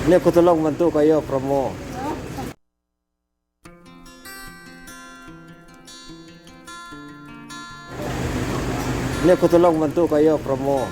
Ini aku tolong bantu kayo promo. Ini aku tolong bantu kayo promo.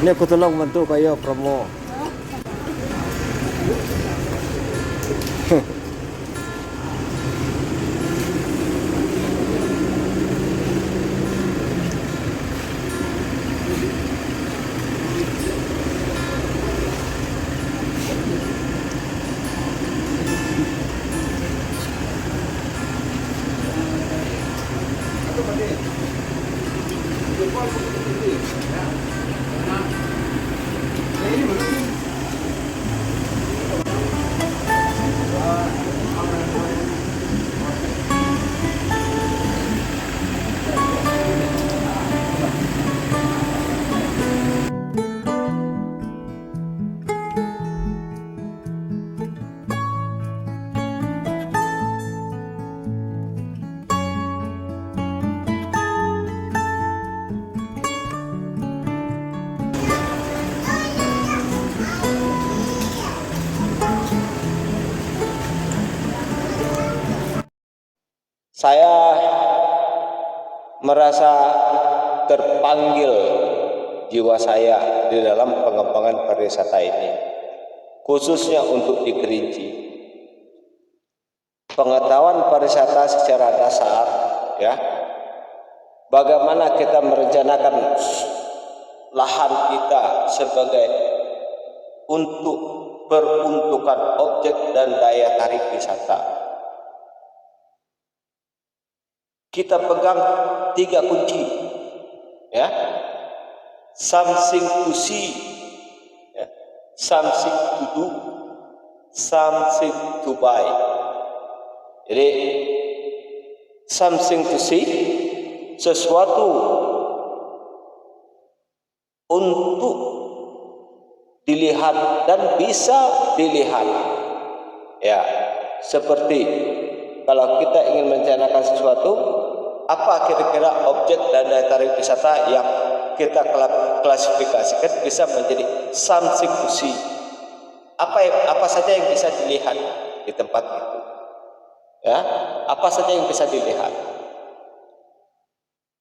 Ini aku tolong bantu kayo promo. Saya merasa terpanggil jiwa saya di dalam pengembangan pariwisata ini, khususnya untuk di Kerinci. Pengetahuan pariwisata secara dasar, ya, bagaimana kita merencanakan lahan kita sebagai untuk peruntukan objek dan daya tarik wisata. Kita pegang 3 kunci, ya, something to see, ya, something to do, something to buy. Jadi something to see, sesuatu untuk dilihat dan bisa dilihat, ya, seperti kalau kita ingin merencanakan sesuatu, apa kira-kira objek dan daya tarik wisata yang kita klasifikasikan bisa menjadi something to see. Apa saja yang bisa dilihat di tempat itu, ya, apa saja yang bisa dilihat.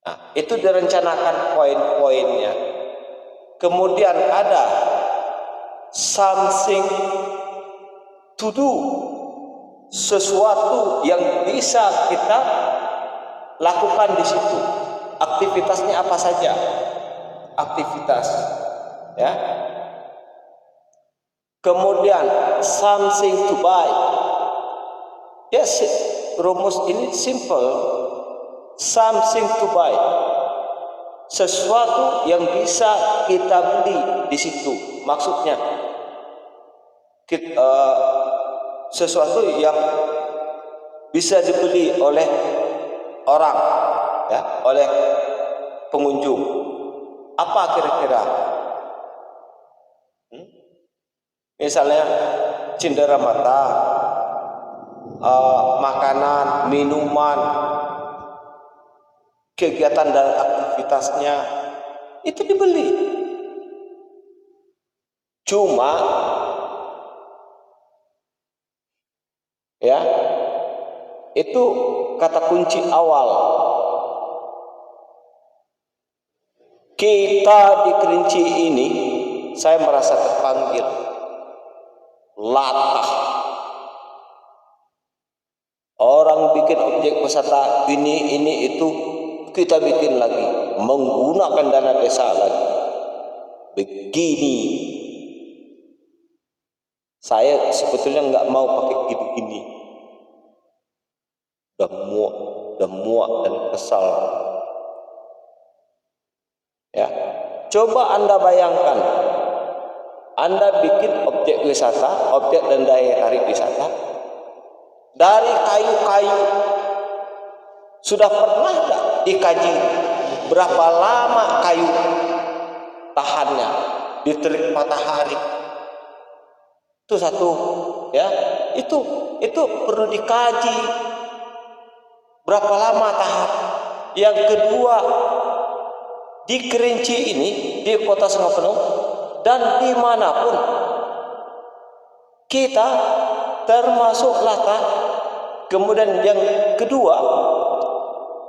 Nah, itu direncanakan poin-poinnya. Kemudian ada something to do, sesuatu yang bisa kita lakukan di situ. Aktivitasnya apa saja? Aktivitas, ya. Kemudian something to buy. Yes, rumus ini simple. Something to buy, sesuatu yang bisa kita beli di situ. Maksudnya sesuatu yang bisa dibeli oleh orang, ya, oleh pengunjung. Apa kira-kira? Misalnya cindera mata, makanan, minuman, kegiatan dan aktivitasnya itu dibeli. Cuma, ya, itu kata kunci awal. Kita di Kerinci ini, saya merasa terpanggil, latah. Orang bikin objek wisata ini itu, kita bikin lagi, menggunakan dana desa lagi. Begini, saya sebetulnya nggak mau pakai gini-gini. Udah muak dan kesal. Ya, coba Anda bayangkan, Anda bikin objek wisata, objek dan daya tarik wisata dari kayu-kayu. Sudah pernah tidak dikaji berapa lama kayu tahannya di terik matahari? Itu satu, ya. Itu perlu dikaji berapa lama tahan. Yang kedua, di Kerinci ini, di Kota Sungai Penuh dan dimanapun kita termasuk Lata. Kemudian yang kedua,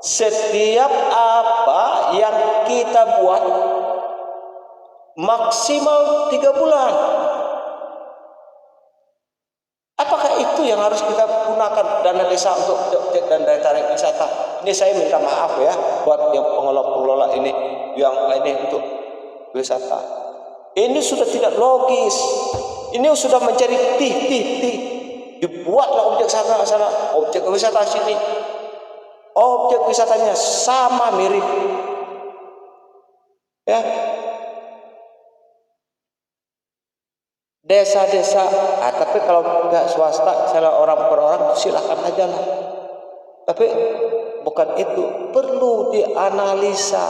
setiap apa yang kita buat maksimal 3 bulan. Apakah itu yang harus kita gunakan dana desa untuk objek dan daya tarik wisata? Ini saya minta maaf ya buat yang pengelola ini yang ini untuk wisata. Ini sudah tidak logis. Ini sudah mencari tih. Dibuatlah objek sana, objek wisata sini. Objek wisatanya sama mirip. Ya. Desa-desa, tapi kalau pihak swasta, salah orang per orang silakan aja lah. Tapi bukan itu, perlu dianalisa,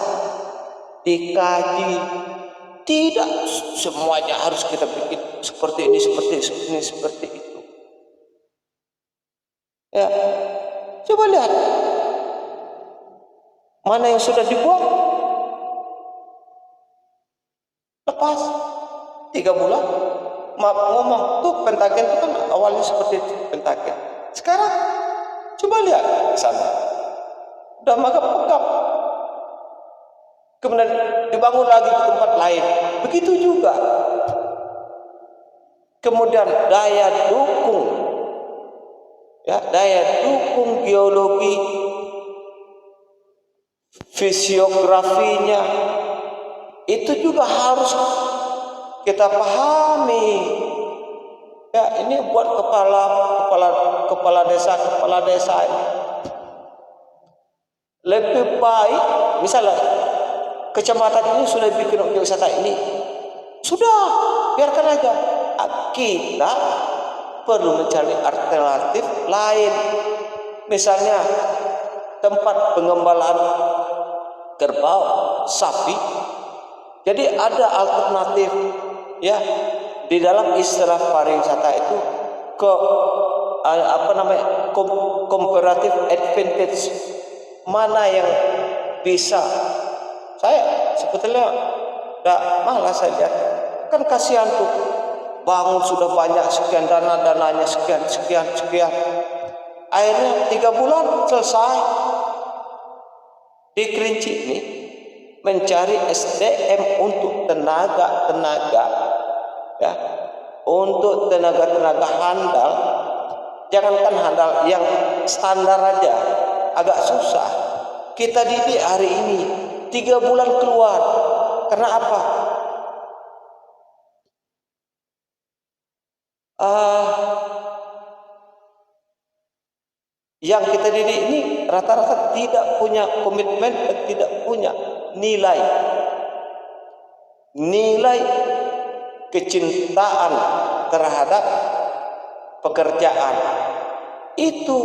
dikaji. Tidak semuanya harus kita bikin seperti ini, seperti itu. Ya, coba lihat mana yang sudah dibuang, lepas 3 bulan. Maaf ngomong tuh Pentagon itu kan awalnya seperti itu, Pentagon. Sekarang coba lihat di sana, udah megap-megap. Kemudian dibangun lagi di tempat lain, begitu juga. Kemudian daya dukung, ya daya dukung geologi, fisiografinya itu juga harus kita pahami. Ya, ini buat kepala desa ini. Lebih baik misalnya kecamatan ini sudah bikin objek wisata ini, sudah biarkan aja. Kita perlu mencari alternatif lain, misalnya tempat pengembalaan kerbau, sapi. Jadi ada alternatif, ya. Di dalam istilah pariwisata itu comparative advantage, mana yang bisa. Saya sebetulnya malah saya lihat kan kasihan tuh, bangun sudah banyak sekian dananya sekian, akhirnya 3 bulan selesai. Di Kerinci ini mencari SDM untuk tenaga ya, untuk tenaga handal. Jangankan handal, yang standar aja agak susah. Kita didik hari ini 3 bulan keluar. Karena apa? Yang kita didik ini rata-rata tidak punya komitmen dan tidak punya nilai kecintaan terhadap pekerjaan itu,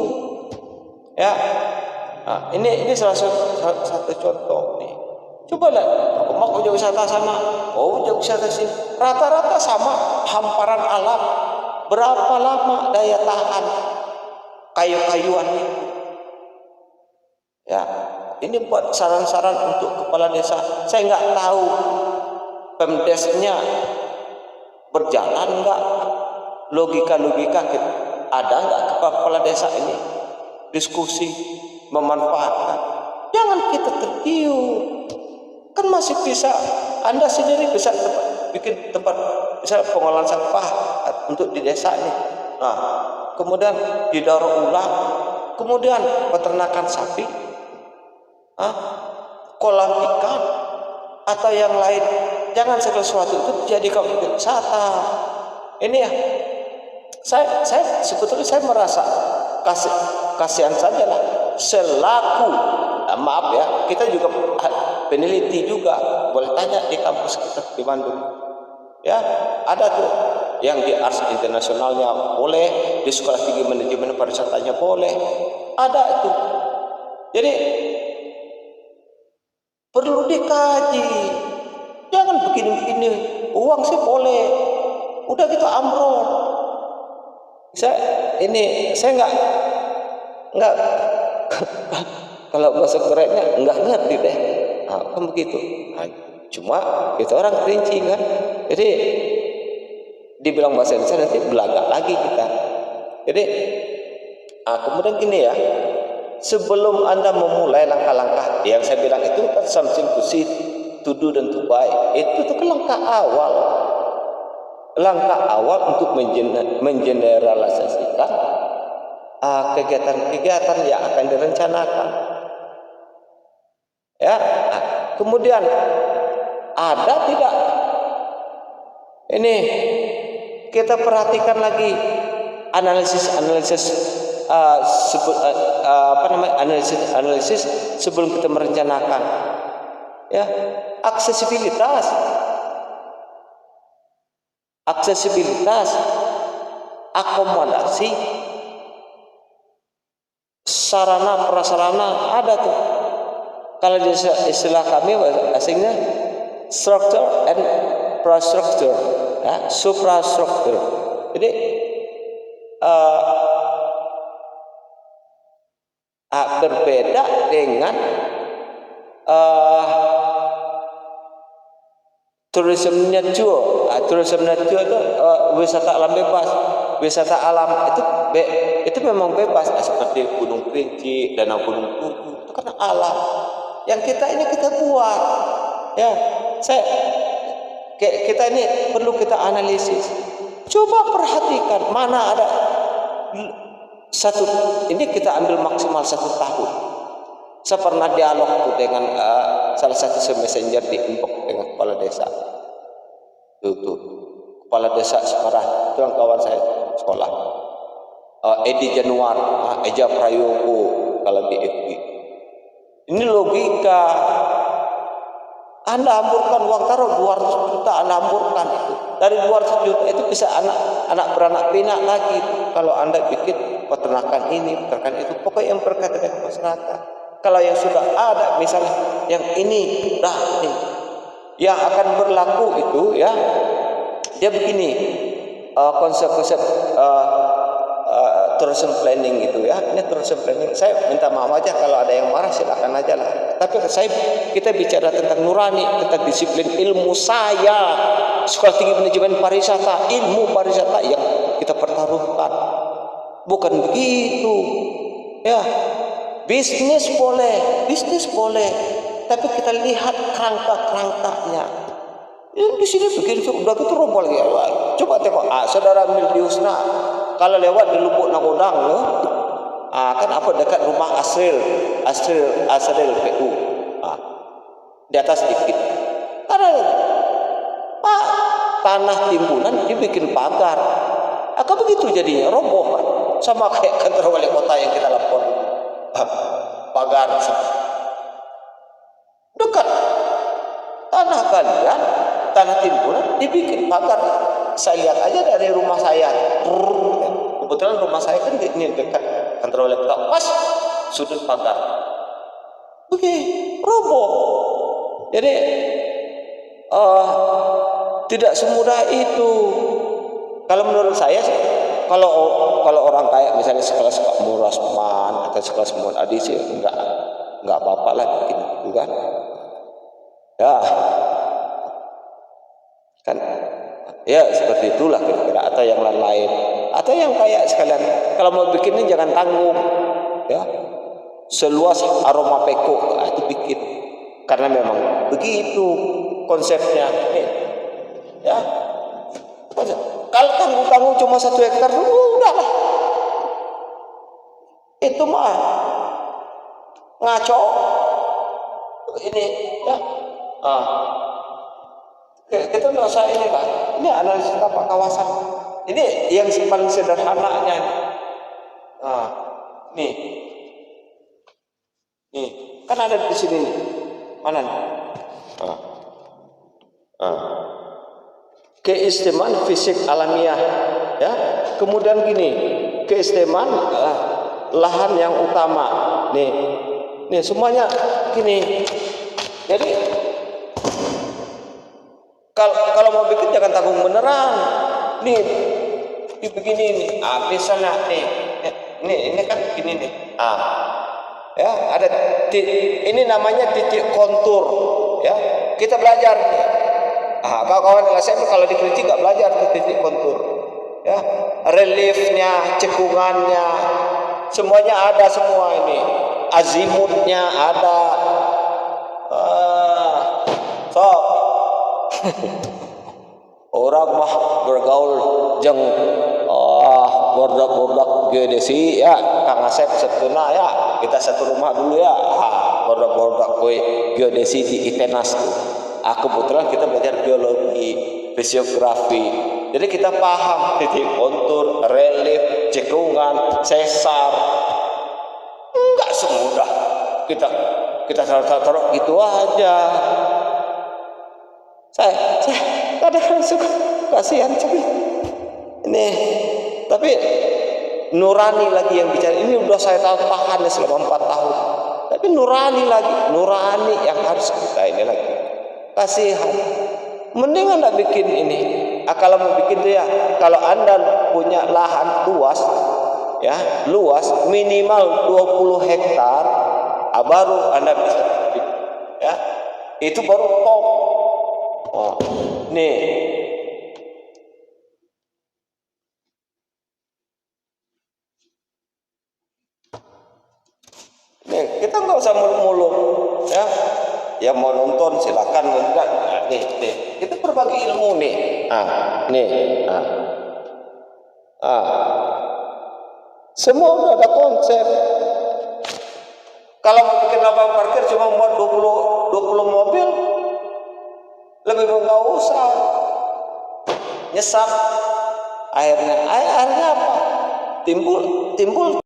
ya. Nah, ini salah satu contoh nih. Coba lihat, mau objek wisata sama objek wisata sini, rata-rata sama, hamparan alam. Berapa lama daya tahan kayu-kayuan itu? Ya, ini buat saran-saran untuk kepala desa. Saya nggak tahu Pemdesnya berjalan nggak, logika ada nggak kepala desa ini diskusi memanfaatkan. Jangan kita tergiur, kan masih bisa. Anda sendiri bisa bikin tempat misalnya pengolahan sampah untuk di desa ini. Nah, kemudian didaur ulang, kemudian peternakan sapi, kolam ikan atau yang lain. Jangan segala sesuatu itu dijadikan objek wisata. Ini ya, saya sebetulnya saya merasa kasihan saja lah selaku, maaf ya, kita juga peneliti juga, boleh tanya di kampus kita di Bandung. Ya, ada tuh yang di Ars Internasionalnya boleh, di Sekolah Tinggi Manajemen Pariwisatanya boleh, ada itu. Jadi perlu dikaji, jangan begini-begini. Uang sih boleh, udah gitu amrol. Saya nggak kalau bahasa kerennya nggak ngerti deh. Nah, kan begitu. Nah, cuma kita orang kerinci kan, jadi dibilang bahasa Indonesia nanti belaga lagi kita. Jadi kemudian gini ya, sebelum Anda memulai langkah-langkah yang saya bilang itu kan something to see, to do dan to buy, itu tuh kan langkah awal untuk mengeneralisasikan kegiatan-kegiatan yang akan direncanakan. Ya, kemudian ada tidak ini kita perhatikan lagi analisis sebelum kita merencanakan. Ya, aksesibilitas, akomodasi, sarana prasarana ada tuh. Kalau di istilah kami asingnya structure and infrastructure, ya, suprastructure. Jadi berbeda dengan tourism nature. Tourism nature itu wisata alam bebas. Wisata alam itu memang bebas, seperti Gunung Kerinci, Danau Gunung Tutu, itu kan alam. Yang kita buat, ya. Kita ini perlu kita analisis. Coba perhatikan mana ada ini kita ambil maksimal 1 tahun. Saya pernah dialog dengan salah satu messenger di inbox dengan kepala desa. Tuh. Kepala desa Semarang, itu yang kawan saya sekolah. Edi Januar, Eja Prayogo kalau di FB. Ini logika. Anda hamburkan uang, taruh 200 juta, Anda hamburkan itu. Dari 200 juta itu bisa anak beranak pinak lagi. Kalau Anda bikin peternakan ini, peternakan itu, pokoknya yang berkaitan dengan masyarakat. Kalau yang sudah ada, misalnya yang ini, yang akan berlaku itu, ya, dia begini, konsep-konsep tourism planning itu, ya. Ini tourism planning. Saya minta maaf aja kalau ada yang marah, silakan aja lah. Tapi kita bicara tentang nurani, tentang disiplin ilmu saya. Sekolah Tinggi Manajemen Pariwisata, ilmu pariwisata yang kita pertaruhkan. Bukan begitu. Ya. Bisnis boleh. Tapi kita lihat kerangka-kerangkanya. Yang di sini begini, udah gitu roboh lagi. Coba tengok, saudara Mildi Husna, kalau lewat di Lubuk Nagodang, kan apa dekat rumah Asril PU, di atas dikit, ada tanah timbunan dibikin pagar, begitu jadinya roboh kan, sama kayak kantor wali kota yang kita lapor, pagar dekat tanah kalian, tanah timbunan dibikin pagar. Saya lihat aja dari rumah saya, kebetulan rumah saya kan ini dekat kantor wali kota, pas sudut pagar, begini roboh. Jadi tidak semudah itu. Kalau menurut saya, kalau orang kaya misalnya sekelas Pak Murasman atau sekelas Muhammad Adi sih enggak apa-apa lah bikin itu kan. Ya. Kan ya seperti itulah kira-kira, atau yang lain-lain, atau yang kayak sekalian kalau mau bikinnya jangan tanggung, ya, seluas Aroma Peko itu bikin, karena memang begitu konsepnya, ya. Kalau tanggung cuma 1 hektar, udahlah, itu mah ngaco ini, ya. Kita nggak usah ini Pak. Ini analisis apa kawasan. Ini yang paling sederhananya. Nih kan ada di sini nih. Mana nih? keistimewaan fisik alamiah, ya. Kemudian gini, keistimewaan lahan yang utama, nih semuanya gini. Jadi kalau mau bikin jangan tanggung beneran, nih begini nih, misalnya ini kan gini nih, ya ada ini namanya titik kontur, ya kita belajar. Kawan-kawan LSM kalau dikritik nggak belajar titik kontur, ya reliefnya, cekungannya, semuanya ada semua ini, azimutnya ada, orang mah bergaul jeng bordak geodesi ya Kang Asep setuna ya, kita satu rumah dulu ya, bordak geodesi di ITENAS tuh. Kebetulan kita belajar geologi, fisiografi, jadi kita paham titik kontur, relief, cekungan, sesar. Enggak semudah kita taruh gitu aja. Saya kadang suka kasihan tapi ini, tapi nurani lagi yang bicara. Ini udah saya tahan selama 4 tahun, tapi nurani yang harus kita ini lagi. Kasihan, mending anda bikin ini. Kalau mau bikin dia, kalau anda punya lahan luas, ya luas minimal 20 hektar, baru anda bisa bikin, ya itu baru top. Nih kita nggak usah muluk-muluk, ya. Yang mau nonton silakan, enggak. Nih kita berbagi ilmu nih. Semua udah ada konsep. Kalau mau bikin lapangan parkir cuma buat 20 mobil, lebih nggak usah nyesat. Akhirnya apa? Timbul